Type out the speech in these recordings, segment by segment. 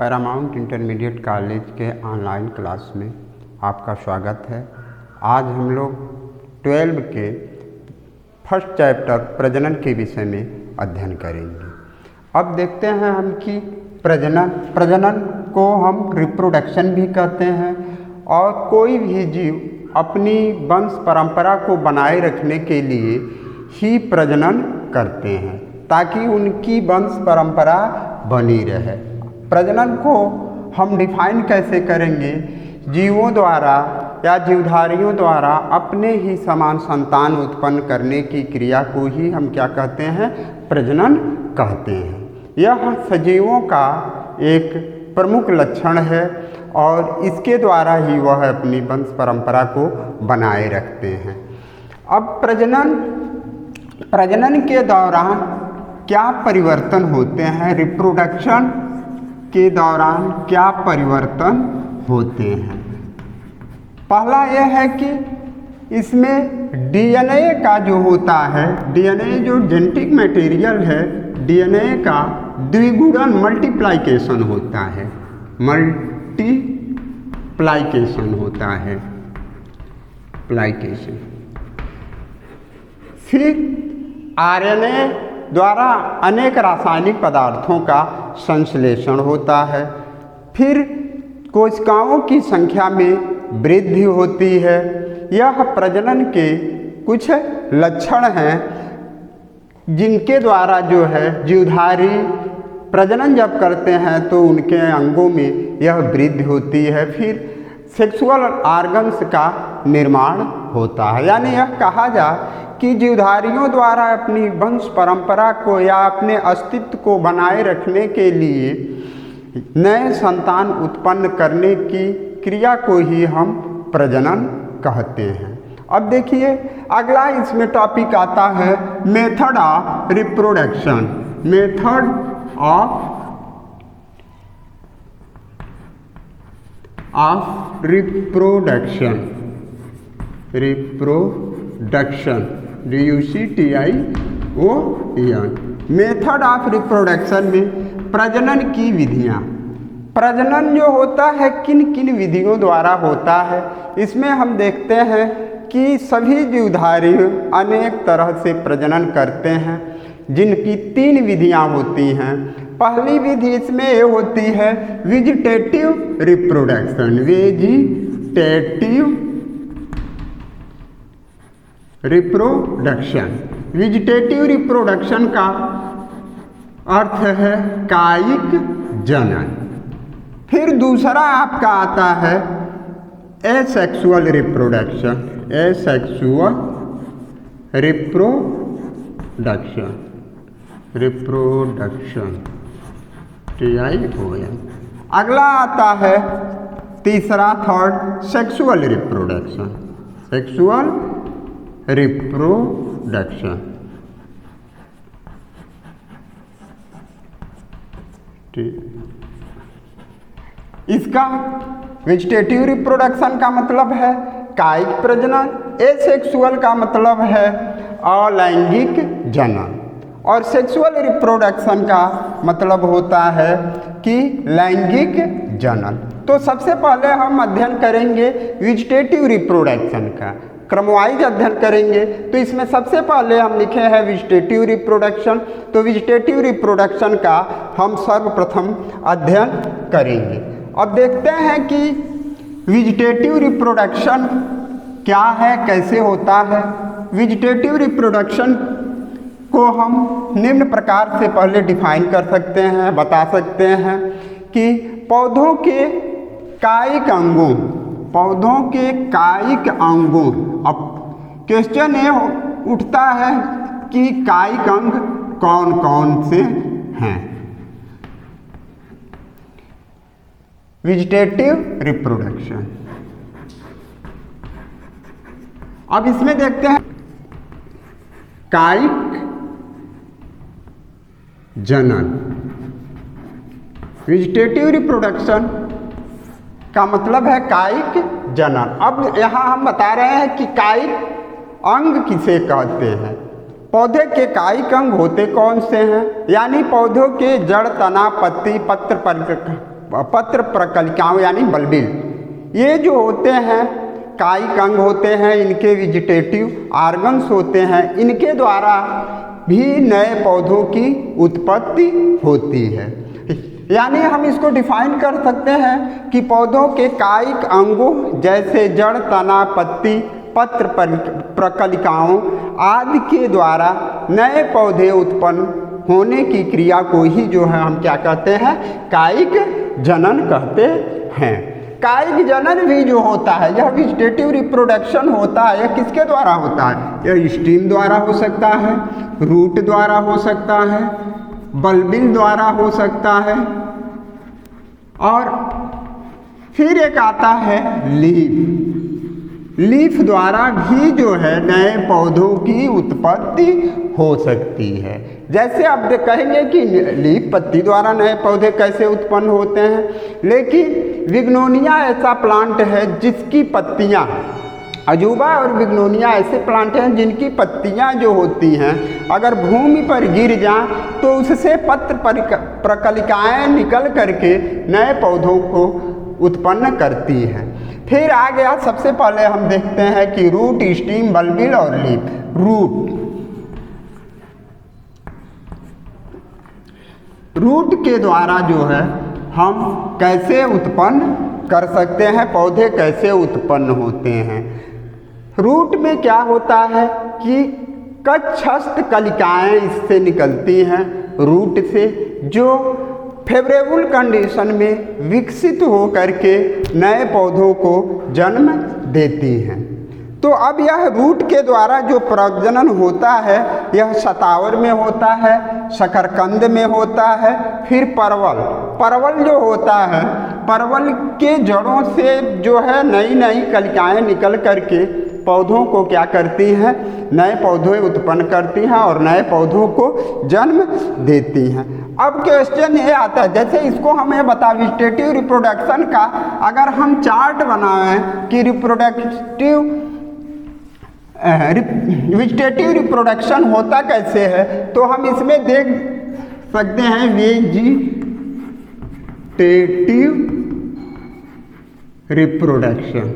Paramount intermediate college के online class में आपका स्वागत है। आज हम लोग 12 के फर्स्ट चैप्टर प्रजनन के विषय में अध्ययन करेंगे। अब देखते हैं हम कि प्रजनन को हम रिप्रोडक्शन भी कहते हैं और कोई भी जीव अपनी वंश परंपरा को बनाए रखने के लिए ही प्रजनन करते हैं ताकि उनकी वंश परंपरा बनी रहे। प्रजनन को हम डिफाइन कैसे करेंगे? जीवों द्वारा या जीवधारियों द्वारा अपने ही समान संतान उत्पन्न करने की क्रिया को ही हम क्या कहते हैं? प्रजनन कहते हैं। यह सजीवों का एक प्रमुख लक्षण है और इसके द्वारा ही वह अपनी वंश परंपरा को बनाए रखते हैं। अब प्रजनन के दौरान क्या परिवर्तन होते हैं? रिप्रोडक्शन के दौरान क्या परिवर्तन होते हैं? पहला यह है कि इसमें डीएनए का जो होता है, डीएनए जो जेनेटिक मटेरियल है, डीएनए का द्विगुणन मल्टीप्लाइकेशन होता है, मल्टीप्लाइकेशन होता है, प्लाइकेशन। फिर आरएनए द्वारा अनेक रासायनिक पदार्थों का संश्लेषण होता है। फिर कोशिकाओं की संख्या में वृद्धि होती है। यह प्रजनन के कुछ लक्षण हैं जिनके द्वारा जो है जीवधारी प्रजनन जब करते हैं तो उनके अंगों में यह वृद्धि होती है। फिर सेक्सुअल ऑर्गन्स का निर्माण होता है। यानी यह कहा जाए कि जीवधारियों द्वारा अपनी वंश परंपरा को या अपने अस्तित्व को बनाए रखने के लिए नए संतान उत्पन्न करने की क्रिया को ही हम प्रजनन कहते हैं। अब देखिए अगला इसमें टॉपिक आता है method of reproduction. Method of reproduction, DUCTION। Method of reproduction में प्रजनन की विधियाँ। प्रजनन जो होता है किन किन विधियों द्वारा होता है, इसमें हम देखते हैं कि सभी जीवधारी अनेक तरह से प्रजनन करते हैं जिनकी 3 विधियाँ होती हैं। पहली विधि इसमें ये होती है वेजिटेटिव रिप्रोडक्शन। वेजिटेटिव रिप्रोडक्शन का अर्थ है कायिक जनन। फिर दूसरा आपका आता है एसेक्सुअल रिप्रोडक्शन। TION। अगला आता है तीसरा थर्ड सेक्सुअल रिप्रोडक्शन। इसका वेजिटेटिव रिप्रोडक्शन का मतलब है कायिक प्रजनन, एसेक्सुअल का मतलब है अलैंगिक जनन और सेक्सुअल रिप्रोडक्शन का मतलब होता है कि लैंगिक जनन। तो सबसे पहले हम अध्ययन करेंगे वेजिटेटिव रिप्रोडक्शन का, क्रमवाइज अध्ययन करेंगे। तो इसमें सबसे पहले हम लिखे हैं वेजिटेटिव रिप्रोडक्शन। तो वेजिटेटिव रिप्रोडक्शन का हम सर्वप्रथम अध्ययन करेंगे। अब देखते हैं कि वेजिटेटिव रिप्रोडक्शन क्या है, कैसे होता है। वेजिटेटिव रिप्रोडक्शन को हम निम्न प्रकार से पहले डिफाइन कर सकते हैं, बता सकते हैं कि पौधों के कायिक अंगों। अब क्वेश्चन ये उठता है कि कायिक अंग कौन कौन से हैं? Vegetative reproduction. अब इसमें देखते हैं कायिक जनन। वेजिटेटिव रिप्रोडक्शन का मतलब है कायिक जनन। अब यहाँ हम बता रहे हैं कि कायिक अंग किसे कहते हैं। पौधे के कायिक अंग होते कौन से हैं? यानी पौधों के जड़, तना, पत्ती, पत्र, पत्र प्रकलिकाओं यानी बल्बिल, ये जो होते हैं कायिक अंग होते हैं, इनके वेजिटेटिव ऑर्गन्स होते हैं, इनके द्वारा भी नए पौधों की उत्पत्ति होती है। यानी हम इसको डिफाइन कर सकते हैं कि पौधों के कायिक अंगों जैसे जड़, तना, पत्ती, पत्र प्रकलिकाओं आदि के द्वारा नए पौधे उत्पन्न होने की क्रिया को ही जो है हम क्या कहते हैं, कायिक जनन कहते हैं। कायिक जनन भी जो होता है, यह वेजिटेटिव रिप्रोडक्शन होता है, यह किसके द्वारा होता है? यह स्टीम द्वारा हो सकता है, रूट द्वारा हो सकता है, बल्बिल द्वारा हो सकता है, और फिर एक आता है लीफ। लीफ द्वारा भी जो है नए पौधों की उत्पत्ति हो सकती है। जैसे आप कहेंगे कि लीफ पत्ती द्वारा नए पौधे कैसे उत्पन्न होते हैं, लेकिन विग्नोनिया ऐसा प्लांट है जिसकी पत्तियां, अजूबा और विग्नोनिया ऐसे प्लांट हैं जिनकी पत्तियां जो होती हैं अगर भूमि पर गिर जाएं तो उससे पत्र प्रकलिकाएं निकल करके नए पौधों को उत्पन्न करती हैं। फिर आ गया, सबसे पहले हम देखते हैं कि रूट, स्टीम, बल्बिल और लीफ। रूट के द्वारा जो है हम कैसे उत्पन्न कर सकते हैं, पौधे कैसे उत्पन्न होते हैं। रूट में क्या होता है कि कक्षस्थ कलिकाएं इससे निकलती हैं रूट से, जो फेवरेबल कंडीशन में विकसित हो करके नए पौधों को जन्म देती हैं। तो अब यह रूट के द्वारा जो प्रजनन होता है यह शतावर में होता है, शकरकंद में होता है, फिर परवल जो होता है, परवल के जड़ों से जो है नई नई कलिकाएं निकल करके पौधों को क्या करती हैं, नए पौधे उत्पन्न करती हैं और नए पौधों को जन्म देती हैं। अब क्वेश्चन ये आता है, जैसे इसको हमें बता वेजिटेटिव रिप्रोडक्शन का अगर हम चार्ट बनाएं कि वेजिटेटिव रिप्रोडक्शन होता कैसे है, तो हम इसमें देख सकते हैं वेजिटेटिव रिप्रोडक्शन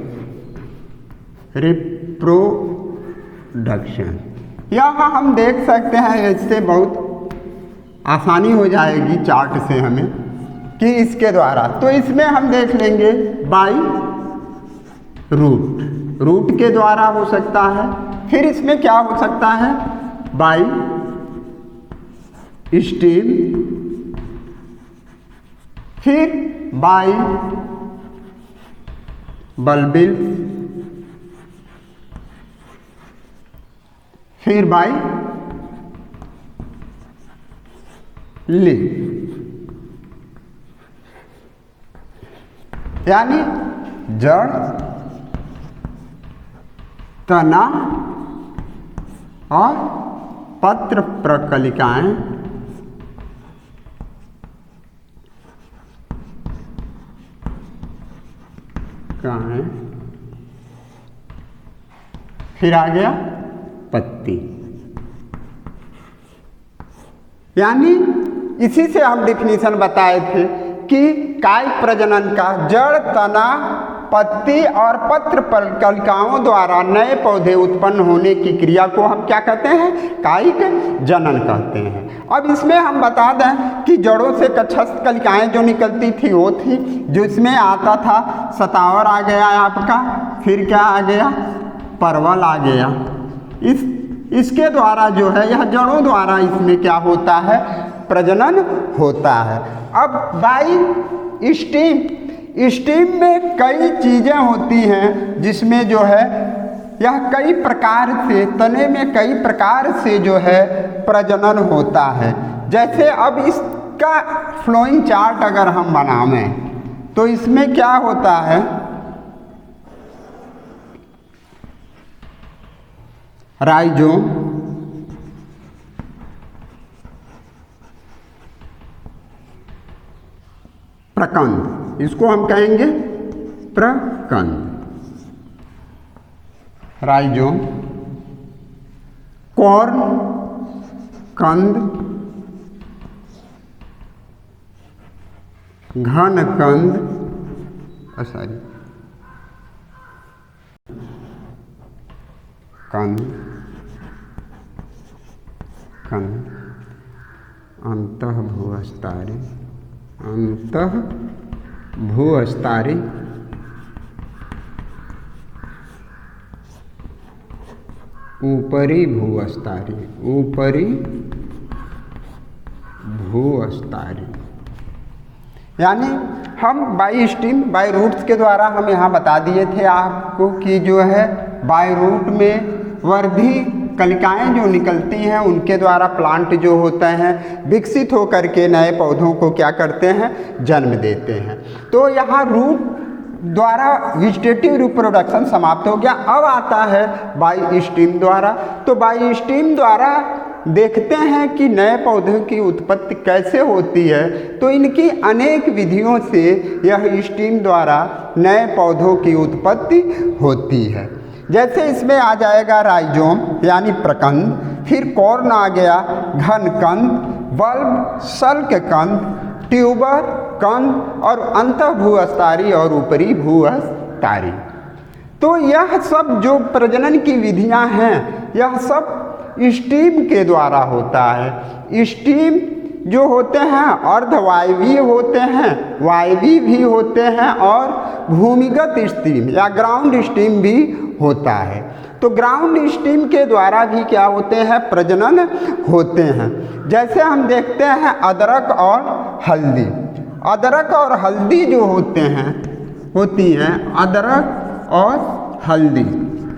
यहाँ हम देख सकते हैं, इससे बहुत आसानी हो जाएगी चार्ट से हमें कि इसके द्वारा। तो इसमें हम देख लेंगे बाई रूट के द्वारा हो सकता है, फिर इसमें क्या हो सकता है, बाई स्टीम, फिर बाई बल्बिल, फिर बाई लीफ। यानी जड़, तना और पत्र प्रकलिकाएं फिर आ गया पत्ती। यानी इसी से हम डिफिनीशन बताए थे कि कायिक प्रजनन का जड़, तना, पत्ती और पत्र प्रकलिकाओं द्वारा नए पौधे उत्पन्न होने की क्रिया को हम क्या कहते हैं, कायिक जनन कहते हैं। अब इसमें हम बता दें कि जड़ों से कक्षस्थ कलिकाएं जो निकलती थी वो थी, जो इसमें आता था शतावर आ गया आपका, फिर क्या आ गया, परवल आ गया। इसके द्वारा जो है यह जड़ों द्वारा इसमें क्या होता है, प्रजनन होता है। अब बाई स्टीम में कई चीज़ें होती हैं जिसमें जो है यह कई प्रकार से, तने में कई प्रकार से जो है प्रजनन होता है। जैसे अब इसका फ्लोइंग चार्ट अगर हम बनावें तो इसमें क्या होता है, राइजोम, प्रकंद, इसको हम कहेंगे प्रकंद, राइजोम, कॉर्न, कंद, घनकंद सॉरी कंद कंद अंतःभूस्तरीय ऊपरी भूस्तरीय यानी हम बाई स्ट्रीम बाई रूट्स के द्वारा हम यहाँ बता दिए थे आपको कि जो है बाई रूट में वर्धी कलिकाएं जो निकलती हैं उनके द्वारा प्लांट जो होता है विकसित होकर के नए पौधों को क्या करते हैं, जन्म देते हैं। तो यहाँ रूट द्वारा वेजिटेटिव रिप्रोडक्शन समाप्त हो गया। अब आता है बाई स्ट्रीम द्वारा। तो बाई स्ट्रीम द्वारा देखते हैं कि नए पौधों की उत्पत्ति कैसे होती है। तो इनकी अनेक विधियों से यह स्ट्रीम द्वारा नए पौधों की उत्पत्ति होती है। जैसे इसमें आ जाएगा राइजोम यानी प्रकंद, फिर कॉर्न आ गया, घनकंद, बल्ब, सल्ककंद, ट्यूबर, कंद और अंतःभूस्तरीय और ऊपरी भूस्तरीय। तो यह सब जो प्रजनन की विधियां हैं यह सब स्टीम के द्वारा होता है। स्टीम जो होते हैं अर्धवायवीय होते हैं, वायवीय भी होते हैं और भूमिगत स्टीम या ग्राउंड स्टीम भी होता है। तो ग्राउंड स्टीम के द्वारा भी क्या होते हैं, प्रजनन होते हैं। जैसे हम देखते हैं अदरक और हल्दी। अदरक और हल्दी जो होती हैं अदरक और हल्दी,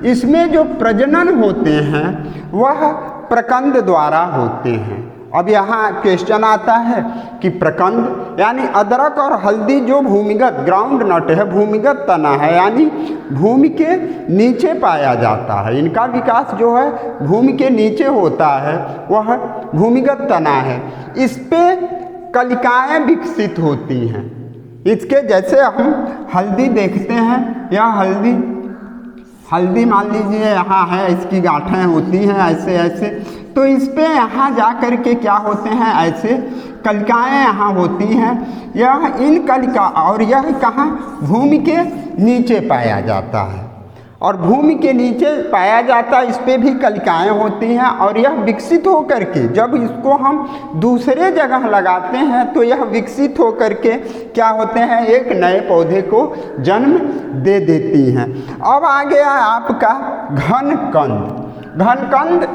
इसमें जो प्रजनन होते हैं वह प्रकंद द्वारा होते हैं। अब यहाँ क्वेश्चन आता है कि प्रकंद यानी अदरक और हल्दी जो भूमिगत ग्राउंड नट है, भूमिगत तना है, यानी भूमि के नीचे पाया जाता है। इनका विकास जो है भूमि के नीचे होता है, वह भूमिगत तना है। इस पे कलिकाएं विकसित होती हैं। इसके जैसे हम हल्दी देखते हैं, यह हल्दी मान लीजिए यहाँ है, इसकी गांठें होती हैं ऐसे ऐसे। तो इस पे यहाँ जा कर के क्या होते हैं, ऐसे कलिकाएं यहाँ होती हैं। यह इन कलिका और यह कहाँ, भूमि के नीचे पाया जाता है। और भूमि के नीचे पाया जाता है, इस पे भी कलिकाएं होती हैं। और यह विकसित होकर के जब इसको हम दूसरे जगह लगाते हैं तो यह विकसित होकर के क्या होते हैं, एक नए पौधे को जन्म दे देती हैं। अब आ गया आपका घनकंद। घनकंद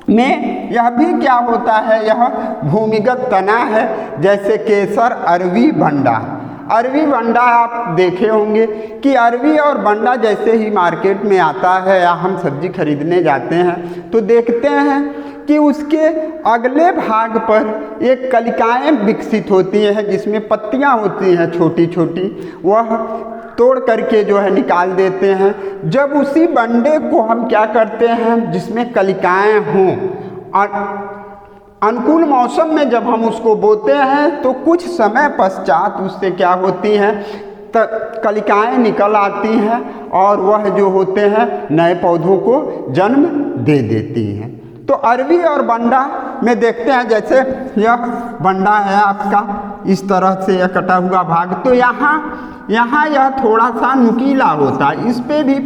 में यह भी क्या होता है, यह भूमिगत तना है। जैसे केसर, अरवी, भंडा। अरवी भंडा आप देखे होंगे कि अरवी और भंडा जैसे ही मार्केट में आता है या हम सब्जी खरीदने जाते हैं तो देखते हैं कि उसके अगले भाग पर एक कलिकाएं विकसित होती हैं जिसमें पत्तियां होती हैं छोटी छोटी, वह तोड़ करके जो है निकाल देते हैं। जब उसी बंडे को हम क्या करते हैं जिसमें कलिकाएं हों, अनुकूल मौसम में जब हम उसको बोते हैं तो कुछ समय पश्चात उससे क्या होती हैं, कलिकाएं निकल आती हैं और वह जो होते हैं नए पौधों को जन्म दे देती हैं। तो अरवी और बंडा में देखते हैं, जैसे यह बंडा है आपका, इस तरह से यह कटा हुआ भाग, तो यहाँ यह थोड़ा सा नुकीला होता है। इस पे भी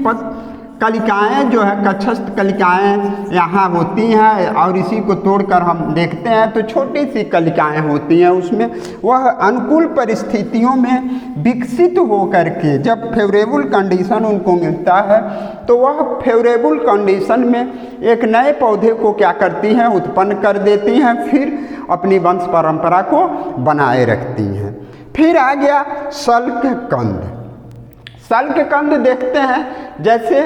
कलिकाएं जो है कक्षस्थ कलिकाएं यहाँ होती हैं और इसी को तोड़कर हम देखते हैं तो छोटी सी कलिकाएं होती हैं उसमें। वह अनुकूल परिस्थितियों में विकसित होकर के जब फेवरेबल कंडीशन उनको मिलता है तो वह फेवरेबल कंडीशन में एक नए पौधे को क्या करती हैं, उत्पन्न कर देती हैं, फिर अपनी वंश परंपरा को बनाए रखती हैं। फिर आ गया सल्ककंद। सल्ककंद देखते हैं, जैसे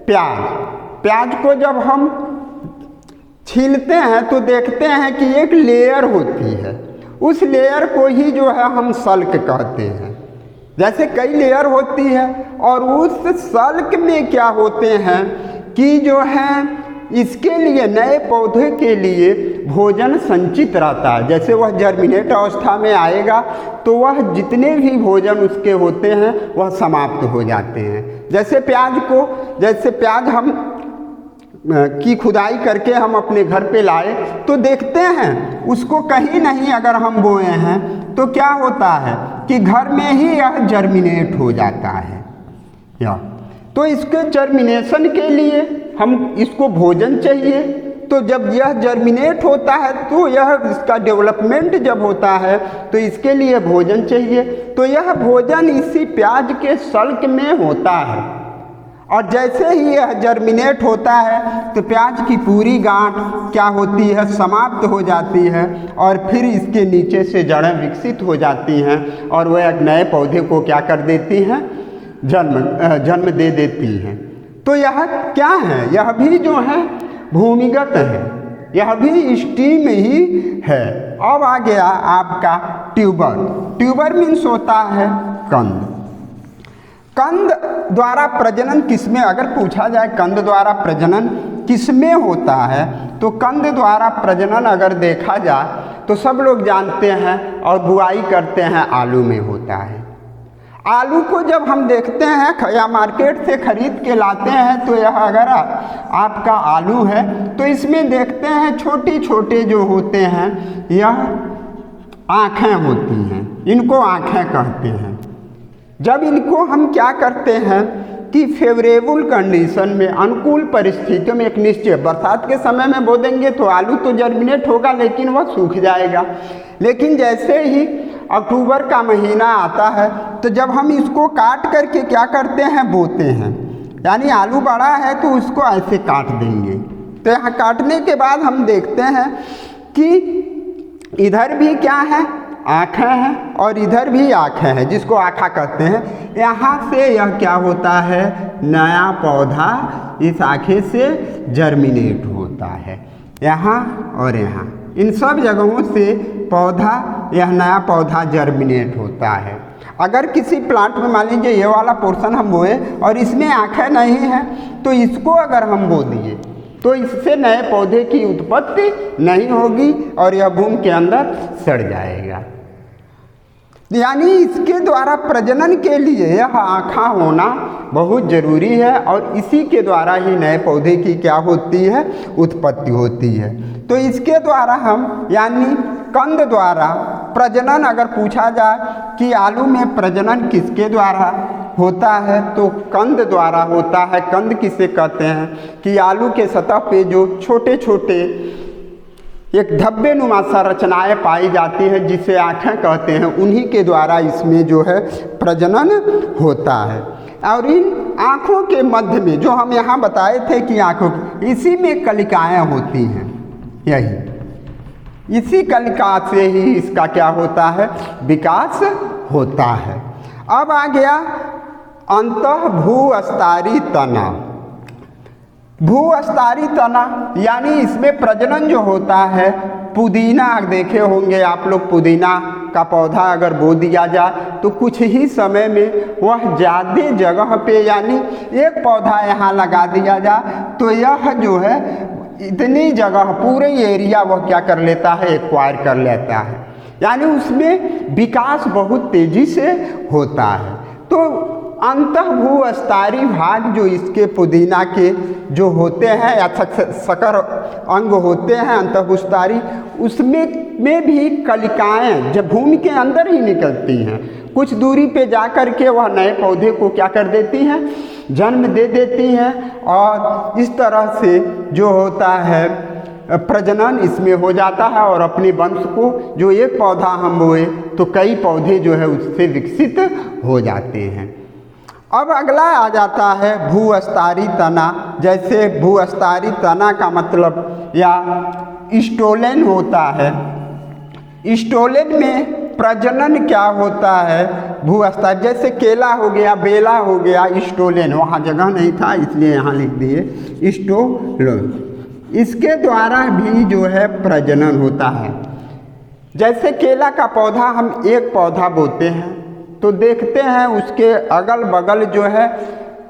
प्याज को जब हम छीलते हैं तो देखते हैं कि एक लेयर होती है, उस लेयर को ही जो है हम सल्क कहते हैं। जैसे कई लेयर होती है और उस सल्क में क्या होते हैं कि जो है इसके लिए नए पौधे के लिए भोजन संचित रहता है। जैसे वह जर्मिनेट अवस्था में आएगा तो वह जितने भी भोजन उसके होते हैं वह समाप्त हो जाते हैं। जैसे प्याज हम की खुदाई करके हम अपने घर पे लाए तो देखते हैं उसको कहीं नहीं अगर हम बोए हैं तो क्या होता है कि घर में ही यह जर्मिनेट हो जाता है। या तो इसके जर्मिनेशन के लिए हम इसको भोजन चाहिए। तो जब यह जर्मिनेट होता है तो यह इसका डेवलपमेंट जब होता है तो इसके लिए भोजन चाहिए। तो यह भोजन इसी प्याज के सल्क में होता है और जैसे ही यह जर्मिनेट होता है तो प्याज की पूरी गांठ क्या होती है, समाप्त हो जाती है और फिर इसके नीचे से जड़ें विकसित हो जाती हैं और वह एक नए पौधे को क्या कर देती हैं, जन्म दे देती हैं। तो यह क्या है, यह भी जो है भूमिगत है, यह भी स्टीम ही है। अब आ गया आपका ट्यूबर। ट्यूबर मीन्स होता है कंद। कंद द्वारा प्रजनन किसमें, अगर पूछा जाए कंद द्वारा प्रजनन किसमें होता है तो कंद द्वारा प्रजनन अगर देखा जाए तो सब लोग जानते हैं और बुआई करते हैं आलू में होता है। आलू को जब हम देखते हैं या मार्केट से खरीद के लाते हैं तो यह अगर आपका आलू है तो इसमें देखते हैं छोटे छोटे जो होते हैं यह आँखें होती हैं, इनको आँखें कहते हैं। जब इनको हम क्या करते हैं कि फेवरेबल कंडीशन में, अनुकूल परिस्थितियों में, एक निश्चय बरसात के समय में बो देंगे तो आलू तो जर्मिनेट होगा लेकिन वह सूख जाएगा। लेकिन जैसे ही अक्टूबर का महीना आता है तो जब हम इसको काट करके क्या करते हैं, बोते हैं, यानी आलू बड़ा है तो उसको ऐसे काट देंगे। तो यहाँ काटने के बाद हम देखते हैं कि इधर भी क्या है, आँखें हैं और इधर भी आँखें हैं जिसको आँखा कहते हैं। यहाँ से यह क्या होता है, नया पौधा इस आँखें से जर्मिनेट होता है, यहाँ और यहाँ, इन सब जगहों से पौधा, यह नया पौधा जर्मिनेट होता है। अगर किसी प्लांट में मान लीजिए ये वाला पोर्शन हम बोए और इसमें आँखें नहीं हैं तो इसको अगर हम बो दिए तो इससे नए पौधे की उत्पत्ति नहीं होगी और यह भूमि के अंदर सड़ जाएगा। यानी इसके द्वारा प्रजनन के लिए यह आँखा होना बहुत ज़रूरी है और इसी के द्वारा ही नए पौधे की क्या होती है, उत्पत्ति होती है। तो इसके द्वारा हम, यानी कंद द्वारा प्रजनन अगर पूछा जाए कि आलू में प्रजनन किसके द्वारा होता है तो कंद द्वारा होता है। कंद किसे कहते हैं कि आलू के सतह पे जो छोटे छोटे एक धब्बे नुमा संरचनाएँ पाई जाती हैं जिसे आँखें कहते हैं, उन्हीं के द्वारा इसमें जो है प्रजनन होता है। और इन आँखों के मध्य में जो हम यहाँ बताए थे कि आँखों, इसी में कलिकाएँ होती हैं, यही इसी कलिका से ही इसका क्या होता है, विकास होता है। अब आ गया अंतः भूस्तरीय तना। भूस्तरीय तना यानी इसमें प्रजनन जो होता है, पुदीना देखे होंगे आप लोग, पुदीना का पौधा अगर बो दिया जाए तो कुछ ही समय में वह ज़्यादा जगह पे, यानी एक पौधा यहाँ लगा दिया जाए तो यह जो है इतनी जगह, पूरे एरिया वह क्या कर लेता है, एक्वायर कर लेता है, यानी उसमें विकास बहुत तेज़ी से होता है। तो अंतः भूस्तरीय भाग जो इसके पुदीना के जो होते हैं या सकर अंग होते हैं अंतःभूस्तरीय, उसमें भी कलिकाएँ जब भूमि के अंदर ही निकलती हैं, कुछ दूरी पे जा कर के वह नए पौधे को क्या कर देती हैं, जन्म दे देती हैं और इस तरह से जो होता है प्रजनन इसमें हो जाता है और अपने वंश को, जो एक पौधा हम बोए तो कई पौधे जो है उससे विकसित हो जाते हैं। अब अगला आ जाता है भूस्तरीय तना। जैसे भूस्तरीय तना का मतलब या स्टोलेन होता है। स्टोलेन में प्रजनन क्या होता है, भूस्तरीय, जैसे केला हो गया, बेला हो गया, स्टोलेन, वहाँ जगह नहीं था इसलिए यहाँ लिख दिए स्टोलेन। इसके द्वारा भी जो है प्रजनन होता है। जैसे केला का पौधा हम एक पौधा बोते हैं तो देखते हैं उसके अगल बगल जो है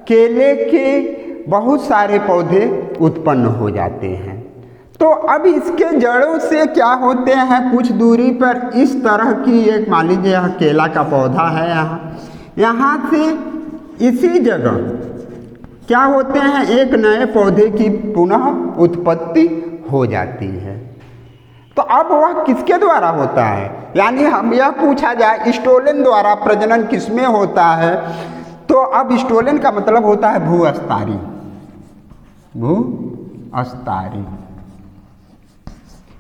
केले के बहुत सारे पौधे उत्पन्न हो जाते हैं। तो अब इसके जड़ों से क्या होते हैं, कुछ दूरी पर इस तरह की एक, मान लीजिए यह केला का पौधा है, यहाँ से इसी जगह क्या होते हैं, एक नए पौधे की पुनः उत्पत्ति हो जाती है। तो अब वह किसके द्वारा होता है, यानी हम यह पूछा जाए स्टोलन द्वारा प्रजनन किसमें होता है, तो अब स्टोलन का मतलब होता है भूअस्तारी, भूअस्तारी।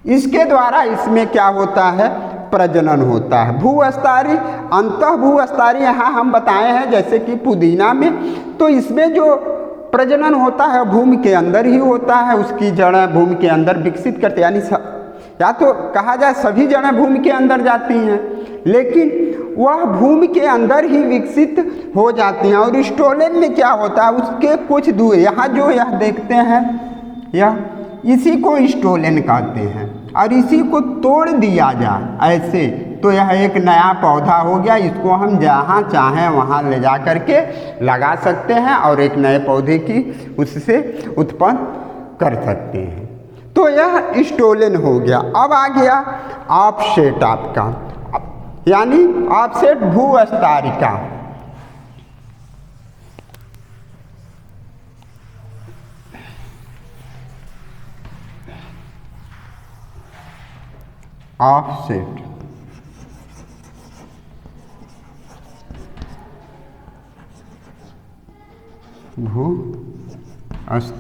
इसके द्वारा इसमें क्या होता है, प्रजनन होता है। भूअस्तारी, अंतः भूअस्तारी यहाँ हम बताए हैं, जैसे कि पुदीना में, तो इसमें जो प्रजनन होता है भूमि के अंदर ही होता है, उसकी जड़ें भूमि के अंदर विकसित करते, यानी या तो कहा जाए सभी जड़ें भूमि के अंदर जाती हैं, लेकिन वह भूमि के अंदर ही विकसित हो जाती हैं। और स्टोलन में क्या होता है, उसके कुछ दूर, यहाँ जो यह देखते हैं, यह इसी को स्टोलन कहते हैं, और इसी को तोड़ दिया जाए ऐसे तो यह एक नया पौधा हो गया। इसको हम जहाँ चाहें वहाँ ले जा कर के लगा सकते हैं और एक नए पौधे की उससे उत्पन्न कर सकते हैं। तो यह स्टोलन हो गया। अब आ गया ऑफसेट आपका, यानी ऑफसेट भूअस्तारिका। ऑफसेट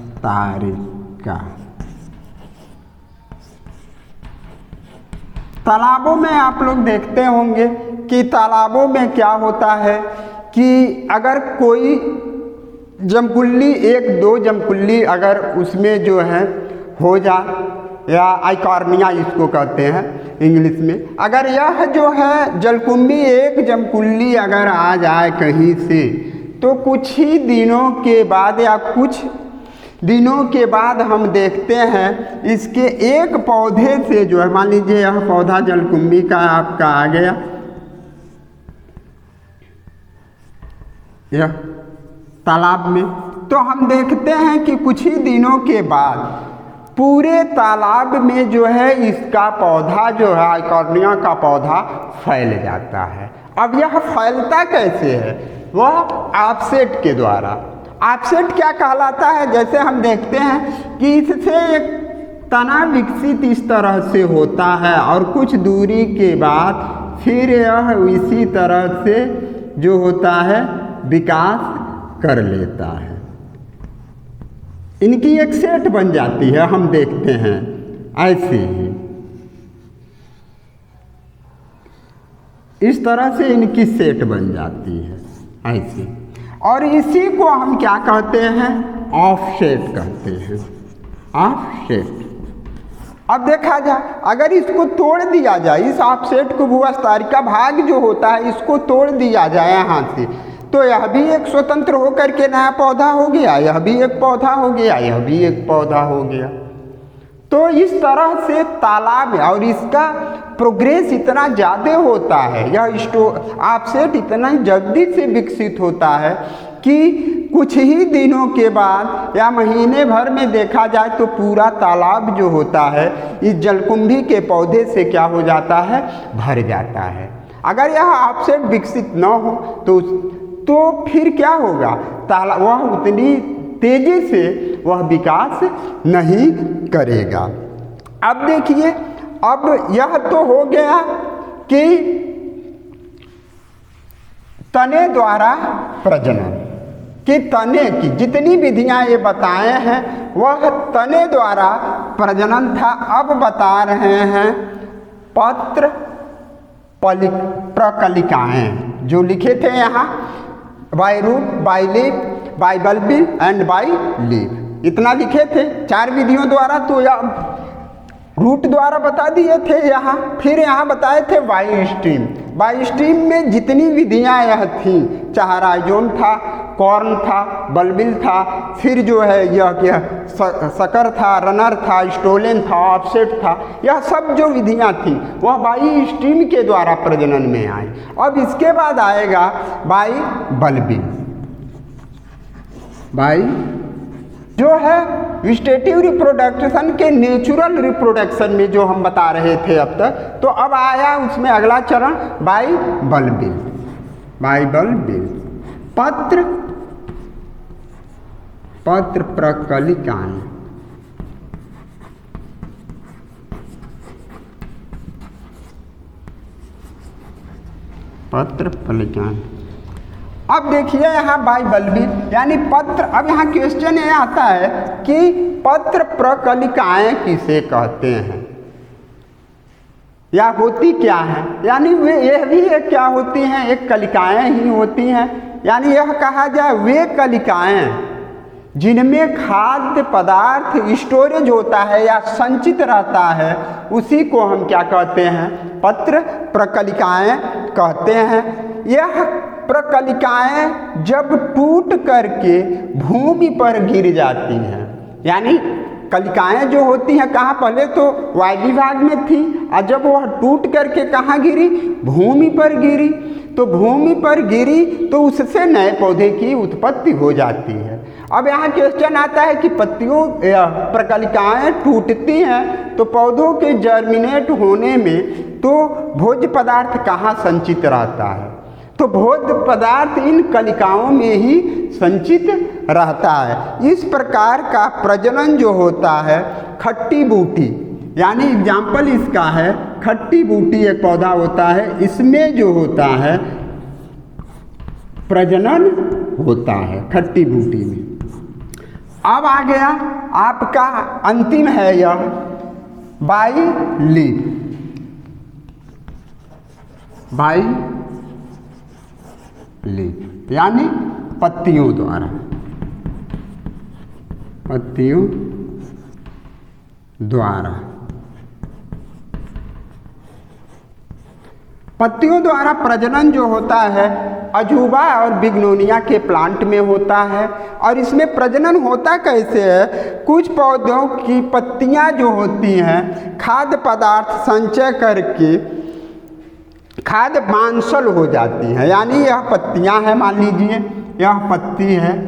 भूअस्तारिका। तालाबों में आप लोग देखते होंगे कि तालाबों में क्या होता है कि अगर कोई जमकुल्ली, एक दो जमकुल्ली अगर उसमें जो है हो जाए, या आइकॉर्निया इसको कहते हैं इंग्लिश में, अगर यह जो है जलकुंभी एक जमकुल्ली अगर आ जाए कहीं से, तो कुछ ही दिनों के बाद या कुछ दिनों के बाद हम देखते हैं इसके एक पौधे से जो है, मान लीजिए यह पौधा जलकुंभी का आपका आ गया, यह तालाब में, तो हम देखते हैं कि कुछ ही दिनों के बाद पूरे तालाब में जो है इसका पौधा जो है आइकॉर्निया का पौधा फैल जाता है। अब यह फैलता कैसे है, वह ऑफसेट के द्वारा। ऑफसेट क्या कहलाता है, जैसे हम देखते हैं कि इससे एक तना विकसित इस तरह से होता है और कुछ दूरी के बाद फिर यह इसी तरह से जो होता है विकास कर लेता है, इनकी एक सेट बन जाती है। हम देखते हैं ऐसे ही, इस तरह से इनकी सेट बन जाती है ऐसे, और इसी को हम क्या कहते हैं, ऑफसेट कहते हैं, ऑफसेट। अब देखा जाए अगर इसको तोड़ दिया जाए, इस ऑफसेट को भूअस्तारिका भाग जो होता है इसको तोड़ दिया जाए यहाँ से, तो यह भी एक स्वतंत्र होकर के नया पौधा हो गया, यह भी एक पौधा हो गया, यह भी एक पौधा हो गया। तो इस तरह से तालाब में, और इसका प्रोग्रेस इतना ज़्यादा होता है, यह ऑफसेट इतना जल्दी से विकसित होता है कि कुछ ही दिनों के बाद या महीने भर में देखा जाए तो पूरा तालाब जो होता है इस जलकुंभी के पौधे से क्या हो जाता है, भर जाता है। अगर यह ऑफसेट विकसित न हो तो फिर क्या होगा, तालाब वह उतनी तेजी से वह विकास नहीं करेगा। अब देखिए, अब यह तो हो गया कि तने द्वारा प्रजनन, कि तने की जितनी विधियां ये बताए हैं वह तने द्वारा प्रजनन था। अब बता रहे हैं पत्र प्रकलिकाएं जो लिखे थे यहाँ, by root, by leaf, by bulbil and by leaf, इतना लिखे थे 4 विधियों द्वारा। तो यह रूट द्वारा बता दिए थे यहाँ, फिर यहाँ बताए थे बाय स्ट्रीम। बाय स्ट्रीम में जितनी विधियाँ यह थी, चाहे राइजोम था, कॉर्न था, बल्बिल था, फिर जो है यह सकर था, रनर था, स्टोलन था, ऑफसेट था, यह सब जो विधियां थी वह बाई स्ट्रीम के द्वारा प्रजनन में आई। अब इसके बाद आएगा बाई बल्बिल, बाई जो है वेजिटेटिव रिप्रोडक्शन के नेचुरल रिप्रोडक्शन में जो हम बता रहे थे अब तक, तो अब आया उसमें अगला चरण बाई बल्बिल, बाई बल्बिल। पत्र प्रकलिकाएं, पत्र कलिकाएं। अब देखिए यहाँ बाइबल भी यानी पत्र। अब यहाँ क्वेश्चन ये आता है कि पत्र प्रकलिकाएं किसे कहते हैं या होती क्या है, यानी वे यह भी क्या होती हैं, एक कलिकाएं ही होती हैं। यानी यह कहा जाए वे कलिकाएं जिनमें खाद्य पदार्थ स्टोरेज होता है या संचित रहता है, उसी को हम क्या कहते हैं, पत्र प्रकलिकाएं कहते हैं। यह प्रकलिकाएं जब टूट करके भूमि पर गिर जाती हैं, यानी कलिकाएं जो होती हैं कहाँ, पहले तो वायु भाग में थी और जब वह टूट करके कहाँ गिरी, भूमि पर गिरी। तो भूमि पर गिरी तो उससे नए पौधे की उत्पत्ति हो जाती है। अब यहाँ क्वेश्चन आता है कि पत्तियों प्रकलिकाएं टूटती हैं तो पौधों के जर्मिनेट होने में तो भोज्य पदार्थ कहाँ संचित रहता है, तो भोज्य पदार्थ इन कलिकाओं में ही संचित रहता है। इस प्रकार का प्रजनन जो होता है खट्टी बूटी, यानी एग्जाम्पल इसका है खट्टी बूटी एक पौधा होता है, इसमें जो होता है प्रजनन होता है खट्टी बूटी में। अब आ गया आपका अंतिम है यह बाई लीफ, बाई लीफ यानी पत्तियों द्वारा, पत्तियों द्वारा, पत्तियों द्वारा प्रजनन जो होता है अजूबा और बिग्नोनिया के प्लांट में होता है। और इसमें प्रजनन होता कैसे है, कुछ पौधों की पत्तियां जो होती हैं खाद्य पदार्थ संचय करके खाद्य बांसल हो जाती हैं, यानी यह पत्तियां हैं, मान लीजिए यह पत्ती है,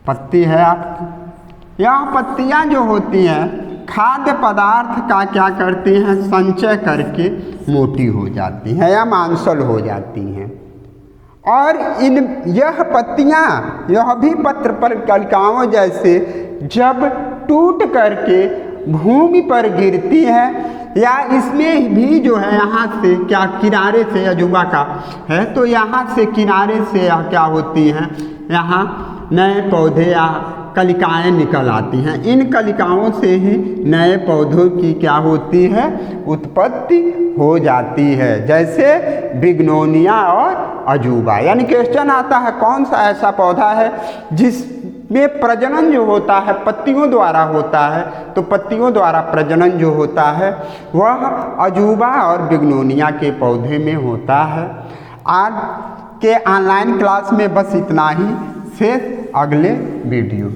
पत्ती है आपकी। यह पत्तियां जो होती हैं खाद्य पदार्थ का क्या करती हैं, संचय करके मोटी हो जाती हैं या मांसल हो जाती हैं। और यह पत्तियां, यह भी पत्र प्रकलिकाओं जैसे जब टूट करके भूमि पर गिरती है, या इसमें भी जो है यहाँ से क्या किनारे से अजूबा का है तो यहाँ से किनारे से क्या होती हैं, यहाँ नए पौधे या कलिकाएं निकल आती हैं। इन कलिकाओं से ही नए पौधों की क्या होती है, उत्पत्ति हो जाती है, जैसे बिग्नोनिया और अजूबा। यानी क्वेश्चन आता है कौन सा ऐसा पौधा है जिसमें प्रजनन जो होता है पत्तियों द्वारा होता है, तो पत्तियों द्वारा प्रजनन जो होता है वह अजूबा और बिग्नोनिया के पौधे में होता है। आज के ऑनलाइन क्लास में बस इतना ही, फिर अगले वीडियो।